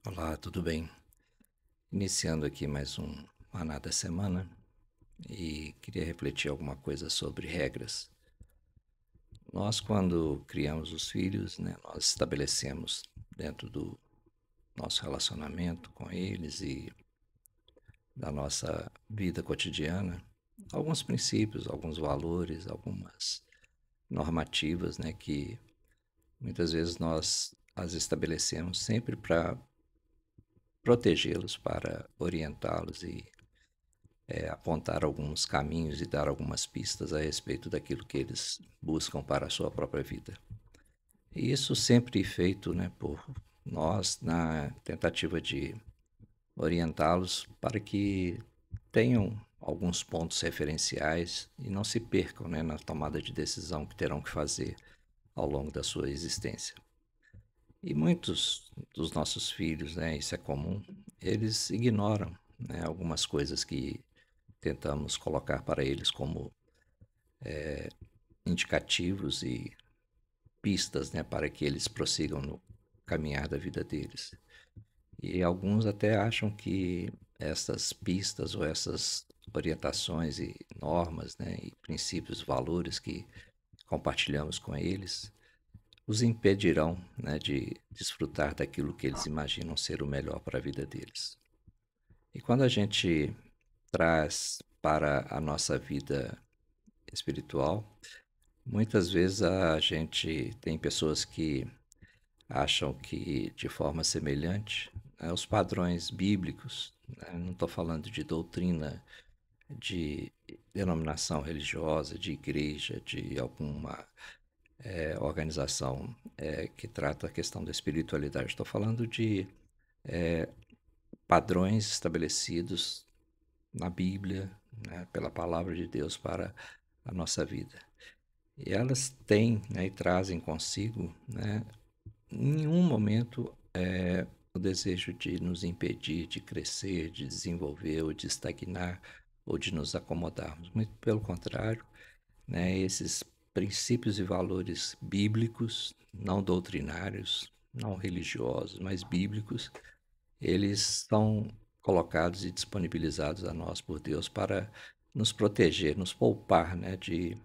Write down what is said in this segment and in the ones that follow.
Olá, tudo bem? Iniciando aqui mais um Maná da Semana e queria refletir alguma coisa sobre regras. Nós, quando criamos os filhos, né, nós estabelecemos dentro do nosso relacionamento com eles e da nossa vida cotidiana alguns princípios, alguns valores, algumas normativas, né, que muitas vezes nós as estabelecemos sempre para protegê-los, para orientá-los e apontar alguns caminhos e dar algumas pistas a respeito daquilo que eles buscam para a sua própria vida. E isso sempre feito, né, por nós na tentativa de orientá-los para que tenham alguns pontos referenciais e não se percam, né, na tomada de decisão que terão que fazer ao longo da sua existência. E muitos dos nossos filhos, né, isso é comum, eles ignoram, né, algumas coisas que tentamos colocar para eles como indicativos e pistas, né, para que eles prossigam no caminhar da vida deles. E alguns até acham que essas pistas ou essas orientações e normas, né, e princípios, valores que compartilhamos com eles, os impedirão, né, de desfrutar daquilo que eles imaginam ser o melhor para a vida deles. E quando a gente traz para a nossa vida espiritual, muitas vezes a gente tem pessoas que acham que, de forma semelhante, né, os padrões bíblicos, né, não estou falando de doutrina, de denominação religiosa, de igreja, de alguma organização que trata a questão da espiritualidade. Estou falando de padrões estabelecidos na Bíblia, né, pela palavra de Deus para a nossa vida. E elas têm, né, e trazem consigo, né, em nenhum momento o desejo de nos impedir de crescer, de desenvolver ou de estagnar ou de nos acomodarmos. Muito pelo contrário, né, esses princípios e valores bíblicos, não doutrinários, não religiosos, mas bíblicos, eles são colocados e disponibilizados a nós por Deus para nos proteger, nos poupar, né, de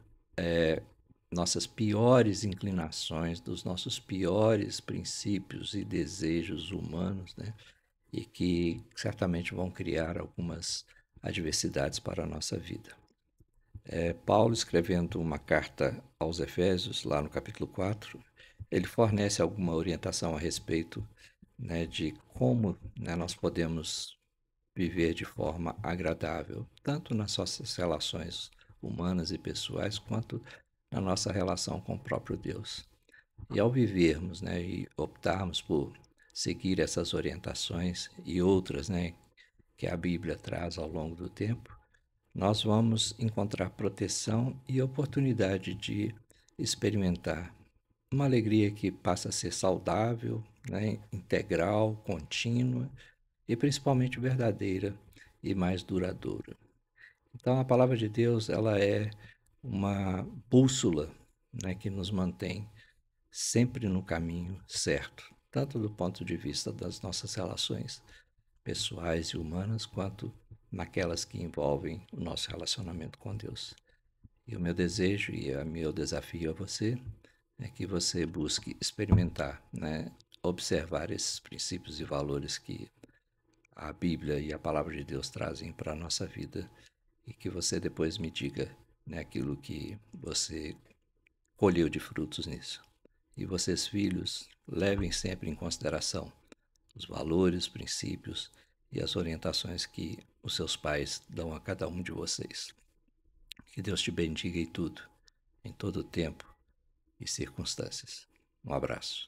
nossas piores inclinações, dos nossos piores princípios e desejos humanos, né? E que certamente vão criar algumas adversidades para a nossa vida. Paulo, escrevendo uma carta aos Efésios, lá no capítulo 4, ele fornece alguma orientação a respeito, né, de como, né, nós podemos viver de forma agradável, tanto nas nossas relações humanas e pessoais, quanto na nossa relação com o próprio Deus. E ao vivermos, né, e optarmos por seguir essas orientações e outras, né, que a Bíblia traz ao longo do tempo, nós vamos encontrar proteção e oportunidade de experimentar uma alegria que passa a ser saudável, né, integral, contínua e principalmente verdadeira e mais duradoura. Então a palavra de Deus, ela é uma bússola, né, que nos mantém sempre no caminho certo, tanto do ponto de vista das nossas relações pessoais e humanas, quanto naquelas que envolvem o nosso relacionamento com Deus. E o meu desejo e o meu desafio a você é que você busque experimentar, né, observar esses princípios e valores que a Bíblia e a palavra de Deus trazem para a nossa vida e que você depois me diga, né, aquilo que você colheu de frutos nisso. E vocês, filhos, levem sempre em consideração os valores, princípios e as orientações que os seus pais dão a cada um de vocês. Que Deus te bendiga em tudo, em todo tempo e circunstâncias. Um abraço.